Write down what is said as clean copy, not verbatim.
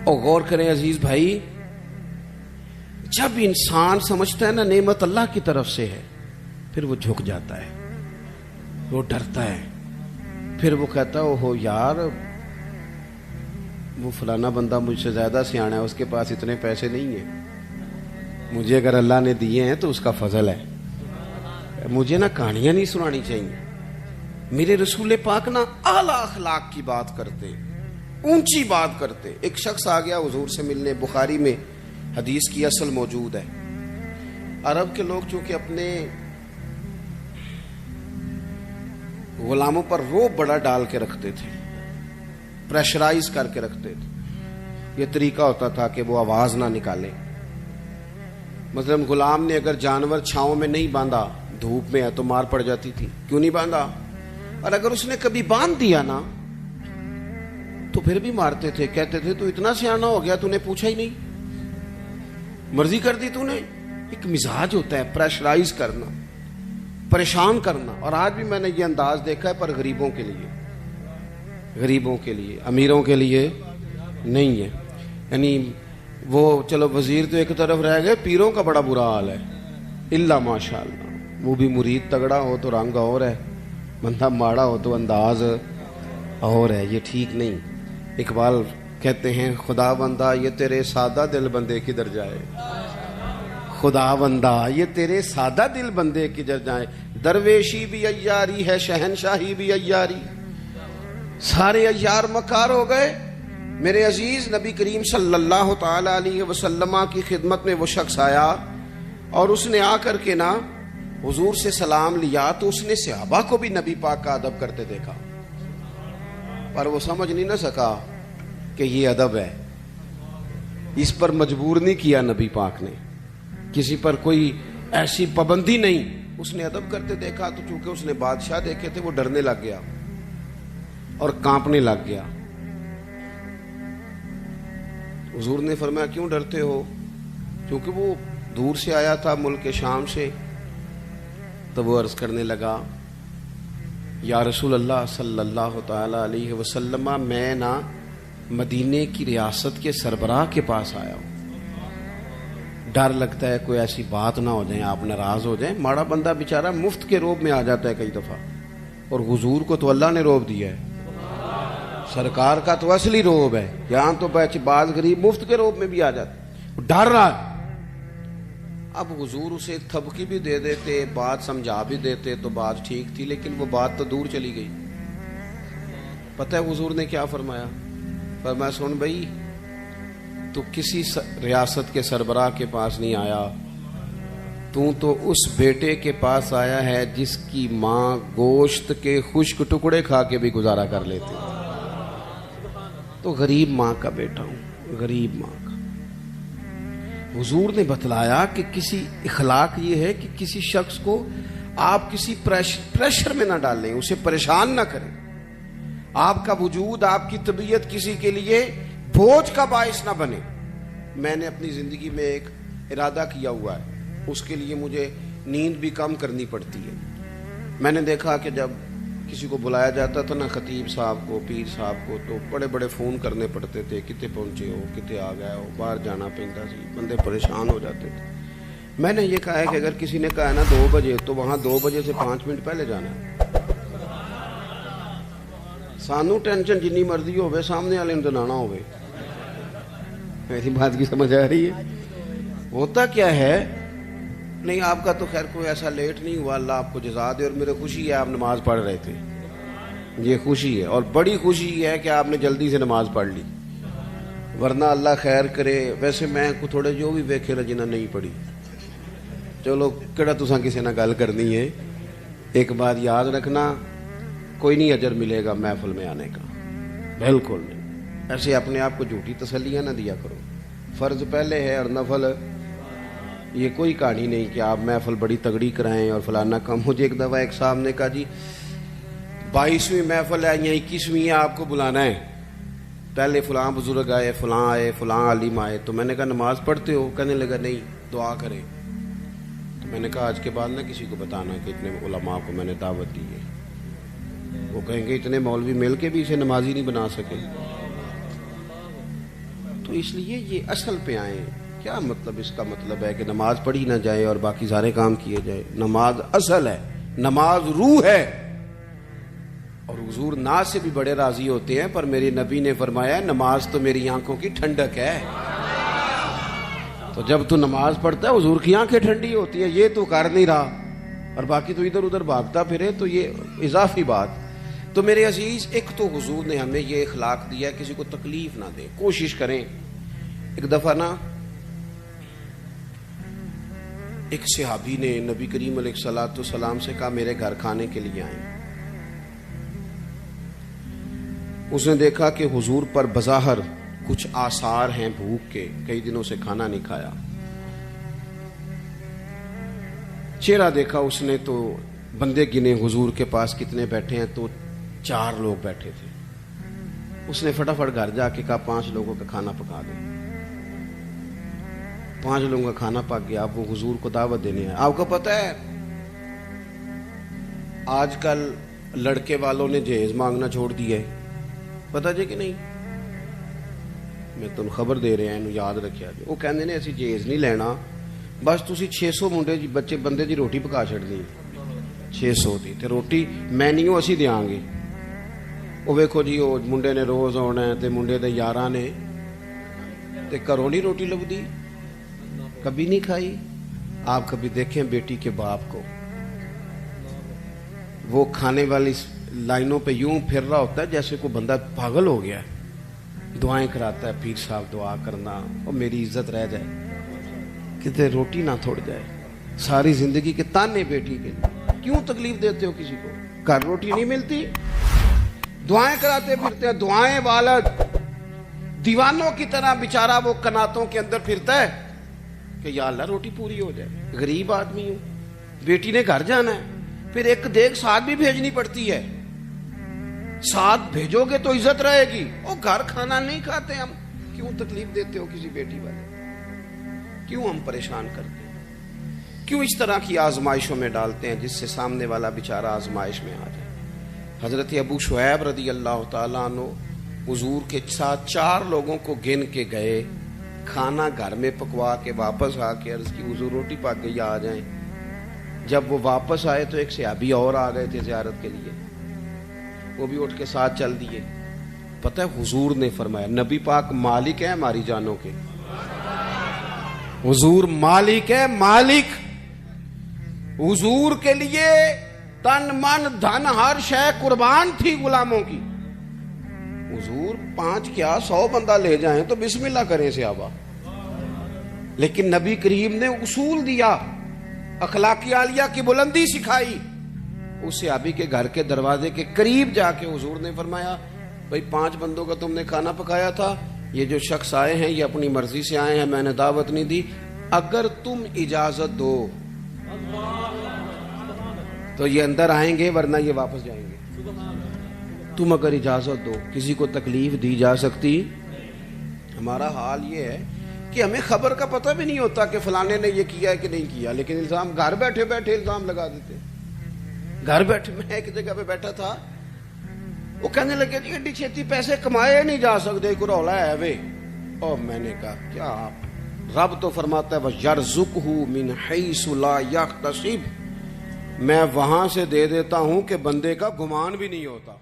اور غور کریں عزیز بھائی، جب انسان سمجھتا ہے نا نعمت اللہ کی طرف سے ہے، پھر وہ جھک جاتا ہے، وہ ڈرتا ہے، پھر وہ کہتا ہے اوہو یار وہ فلانا بندہ مجھ سے زیادہ سیانا ہے، اس کے پاس اتنے پیسے نہیں ہیں، مجھے اگر اللہ نے دیے ہیں تو اس کا فضل ہے، مجھے نا کہانیاں نہیں سنانی چاہیے۔ میرے رسول پاک نا اعلیٰ اخلاق کی بات کرتے، اونچی بات کرتے۔ ایک شخص آ گیا حضور سے ملنے، بخاری میں حدیث کی اصل موجود ہے۔ عرب کے لوگ چونکہ اپنے غلاموں پر روب بڑا ڈال کے رکھتے تھے، پریشرائز کر کے رکھتے تھے، یہ طریقہ ہوتا تھا کہ وہ آواز نہ نکالے۔ مثلا غلام نے اگر جانور چھاؤں میں نہیں باندھا، دھوپ میں ہے تو مار پڑ جاتی تھی، کیوں نہیں باندھا؟ اور اگر اس نے کبھی باندھ دیا نا تو پھر بھی مارتے تھے، کہتے تھے تو اتنا سیانا ہو گیا، تو نے پوچھا ہی نہیں، مرضی کر دی تو نے۔ ایک مزاج ہوتا ہے پریشرائز کرنا، پریشان کرنا۔ اور آج بھی میں نے یہ انداز دیکھا ہے، پر غریبوں کے لیے، غریبوں کے لیے، امیروں کے لیے نہیں ہے۔ یعنی وہ چلو وزیر تو ایک طرف رہ گئے، پیروں کا بڑا برا حال ہے، الا ماشاء اللہ، وہ بھی مرید تگڑا ہو تو رنگ اور ہے، بندہ ماڑا ہو تو انداز اور ہے، یہ ٹھیک نہیں۔ اقبال کہتے ہیں خدا بندہ یہ تیرے سادہ دل بندے کدھر جائے، خدا بندہ یہ تیرے سادہ دل بندے کدھر جائے، درویشی بھی عیاری ہے، شہنشاہی بھی عیاری، سارے عیار مکار ہو گئے۔ میرے عزیز نبی کریم صلی اللہ تعالی علیہ وسلم کی خدمت میں وہ شخص آیا اور اس نے آ کر کے نا حضور سے سلام لیا، تو اس نے صحابہ کو بھی نبی پاک کا ادب کرتے دیکھا، پر وہ سمجھ نہیں نہ سکا کہ یہ ادب ہے، اس پر مجبور نہیں کیا نبی پاک نے، کسی پر کوئی ایسی پابندی نہیں، اس نے ادب کرتے دیکھا۔ تو چونکہ اس نے بادشاہ دیکھے تھے، وہ ڈرنے لگ گیا اور کانپنے لگ گیا۔ حضور نے فرمایا کیوں ڈرتے ہو؟ کیونکہ وہ دور سے آیا تھا، ملک شام سے۔ تو وہ عرض کرنے لگا یا رسول اللہ صلی اللہ تعالی علیہ وسلم، میں نا مدینے کی ریاست کے سربراہ کے پاس آیا ہوں، ڈر لگتا ہے کوئی ایسی بات نہ ہو جائے، آپ ناراض ہو جائیں۔ ماڑا بندہ بیچارہ مفت کے روب میں آ جاتا ہے کئی دفعہ، اور حضور کو تو اللہ نے روب دیا ہے، سرکار کا تو اصلی روب ہے، یہاں تو بعض غریب مفت کے روب میں بھی آ جاتے، ڈر رہا۔ اب حضور اسے تھبکی بھی دے دیتے، بات سمجھا بھی دیتے تو بات ٹھیک تھی، لیکن وہ بات تو دور چلی گئی۔ پتہ ہے حضور نے کیا فرمایا؟ فرمایا سن بھائی، تو کسی ریاست کے سربراہ کے پاس نہیں آیا، تو اس بیٹے کے پاس آیا ہے جس کی ماں گوشت کے خشک ٹکڑے کھا کے بھی گزارا کر لیتی، تو غریب ماں کا بیٹا ہوں، غریب ماں کا۔ حضور نے بتلایا کہ کسی اخلاق یہ ہے کہ کسی شخص کو آپ کسی پریشر میں نہ ڈالیں، اسے پریشان نہ کریں، آپ کا وجود، آپ کی طبیعت کسی کے لیے بوجھ کا باعث نہ بنے۔ میں نے اپنی زندگی میں ایک ارادہ کیا ہوا ہے، اس کے لیے مجھے نیند بھی کم کرنی پڑتی ہے۔ میں نے دیکھا کہ جب کسی کو بلایا جاتا تھا نا، خطیب صاحب کو، پیر صاحب کو، تو بڑے بڑے فون کرنے پڑتے تھے، کتے پہنچے ہو، کتے آ گئے ہو، باہر جانا پڑتا سی، بندے پریشان ہو جاتے تھے۔ میں نے یہ کہا ہے کہ اگر کسی نے کہا ہے نا 2 بجے، تو وہاں 2 بجے سے 5 منٹ پہلے جانا ہے۔ سانو ٹینشن جنی مرضی ہوئے، سامنے والے نے دلانا ہوئے۔ میری بات کی سمجھ آ رہی ہے؟ ہوتا کیا ہے، نہیں آپ کا تو خیر کوئی ایسا لیٹ نہیں ہوا، اللہ آپ کو جزا دے، اور میرے خوشی ہے آپ نماز پڑھ رہے تھے، یہ خوشی ہے، اور بڑی خوشی ہے کہ آپ نے جلدی سے نماز پڑھ لی، ورنہ اللہ خیر کرے۔ ویسے میں کو تھوڑے جو بھی ویکھے نا جنہیں نہیں پڑھی، چلو کہڑا تساں کسی نہ گل کرنی ہے۔ ایک بات یاد رکھنا، کوئی نہیں اجر ملے گا محفل میں آنے کا، بالکل نہیں۔ ایسے اپنے آپ کو جھوٹی تسلیاں نہ دیا کرو، فرض پہلے ہے اور نفل، یہ کوئی کہانی نہیں کہ آپ محفل بڑی تگڑی کرائیں اور فلانا کم۔ مجھے ایک دفعہ ایک صاحب نے کہا جی 22ویں محفل ہے یا 21ویں ہے، آپ کو بلانا ہے، پہلے فلاں بزرگ آئے، فلاں عالم آئے، تو میں نے کہا نماز پڑھتے ہو؟ کہنے لگا نہیں، دعا کریں۔ تو میں نے کہا آج کے بعد نہ کسی کو بتانا کہ اتنے علماء کو میں نے دعوت دی ہے، وہ کہیں گے اتنے مولوی مل کے بھی اسے نمازی نہیں بنا سکے۔ تو تو اس لیے یہ اصل پہ آئیں. کیا مطلب؟ اس کا مطلب ہے کہ نماز پڑھی نہ جائے اور باقی سارے کام کیے جائے. نماز اصل ہے، نماز روح ہے. اور حضور ناز سے بھی بڑے راضی ہوتے ہیں، پر میرے نبی نے فرمایا نماز تو میری آنکھوں کی ٹھنڈک ہے. تو جب تو نماز پڑھتا ہے حضور کی آنکھیں ٹھنڈی ہوتی ہے. یہ تو کر نہیں رہا اور باقی تو ادھر ادھر بھاگتا پھرے، تو یہ اضافی بات. تو میرے عزیز، ایک تو حضور نے ہمیں یہ اخلاق دیا ہے کسی کو تکلیف نہ دے. کوشش کریں. ایک دفعہ نا ایک صحابی نے نبی کریم علیہ الصلوۃ والسلام سے کہا میرے گھر کھانے کے لیے آئیں. اس نے دیکھا کہ حضور پر بظاہر کچھ آثار ہیں بھوک کے، کئی دنوں سے کھانا نہیں کھایا. چہرہ دیکھا اس نے تو بندے گنے حضور کے پاس کتنے بیٹھے ہیں، تو 4 لوگ بیٹھے تھے. اس نے فٹافٹ گھر جا کے کہا 5 لوگوں کا کھانا پکا دیں. 5 لوگوں کا کھانا پک گیا. اب وہ حضور کو دعوت دینے آئے. آپ کو پتہ ہے آج کل لڑکے والوں نے جہیز مانگنا چھوڑ دیا ہے، پتہ جی کہ نہیں؟ میں تم خبر دے رہے ہیں، یاد رکھیا جی. وہ کہندے نے اسی جہیز نہیں لینا، بس تسی 600 منڈے جی بچے بندے دی روٹی پکا چھڑنی. 600 دی تے روٹی مینیو اسی دیاں گے. وہ ویکھو جی وہ منڈے نے روز آنا ہے تے منڈے دے یاراں نے تے گھروں نہیں روٹی لبدی، کبھی نہیں کھائی. آپ کبھی دیکھیں بیٹی کے باپ کو، وہ کھانے والی لائنوں پہ یوں پھر رہا ہوتا ہے جیسے کوئی بندہ پاگل ہو گیا ہے. دعائیں کراتا ہے، پیر صاحب دعا کرنا اور میری عزت رہ جائے، کتے روٹی نہ تھوڑ جائے. ساری زندگی کے تانے بیٹی کے لیے. کیوں تکلیف دیتے ہو کسی کو؟ گھر روٹی نہیں ملتی، دعائیں کراتے پھرتے ہیں. دعائیں والا دیوانوں کی طرح بیچارہ وہ کناتوں کے اندر پھرتا ہے کہ یا اللہ روٹی پوری ہو جائے. غریب آدمی ہوں، بیٹی نے گھر جانا ہے، پھر ایک دیگ ساتھ بھی بھیجنی پڑتی ہے. ساتھ بھیجو گے تو عزت رہے گی. اور گھر کھانا نہیں کھاتے ہم. کیوں تکلیف دیتے ہو کسی بیٹی والے؟ کیوں ہم پریشان کرتے ہیں؟ کیوں اس طرح کی آزمائشوں میں ڈالتے ہیں جس سے سامنے والا بیچارہ آزمائش میں آ جائے؟ حضرت ابو شعیب رضی اللہ تعالیٰ عنہ حضور کے ساتھ 4 لوگوں کو گن کے گئے. کھانا گھر میں پکوا کے واپس آ کے عرض کی حضور روٹی پک گئی، آ جائیں. جب وہ واپس آئے تو ایک صحابی اور آ گئے تھے زیارت کے لیے، وہ بھی اٹھ کے ساتھ چل دیے. پتہ ہے حضور نے فرمایا، نبی پاک مالک ہے ہماری جانوں کے. حضور مالک ہے، مالک. حضور کے لیے تن من دھن ہر شے قربان تھی غلاموں کی. حضور 5 کیا 100 بندہ لے جائیں تو بسم اللہ کریں صحابہ. لیکن نبی کریم نے اصول دیا، اخلاقی عالیہ کی بلندی سکھائی. اس صحابی کے گھر کے دروازے کے قریب جا کے حضور نے فرمایا بھائی 5 بندوں کا تم نے کھانا پکایا تھا، یہ جو شخص آئے ہیں یہ اپنی مرضی سے آئے ہیں، میں نے دعوت نہیں دی، اگر تم اجازت دو تو یہ اندر آئیں گے ورنہ یہ واپس جائیں گے. تم اگر اجازت دو. کسی کو تکلیف دی جا سکتی؟ ہمارا حال یہ ہے کہ ہمیں خبر کا پتہ بھی نہیں ہوتا کہ فلانے نے یہ کیا ہے کہ نہیں کیا، لیکن الزام گھر بیٹھے بیٹھے الزام لگا دیتے. گھر بیٹھے میں ایک جگہ پہ بیٹھا تھا، وہ کہنے لگے جی ایڈی چھیتی پیسے کمائے نہیں جا سکتے، کوئی رولا ہے وے. اور میں نے کہا کیا آپ، رب تو فرماتا ہے وَيَرْزُقْهُ مِنْ حَيْثُ لَا يَحْتَسِبُ، میں وہاں سے دے دیتا ہوں کہ بندے کا گمان بھی نہیں ہوتا.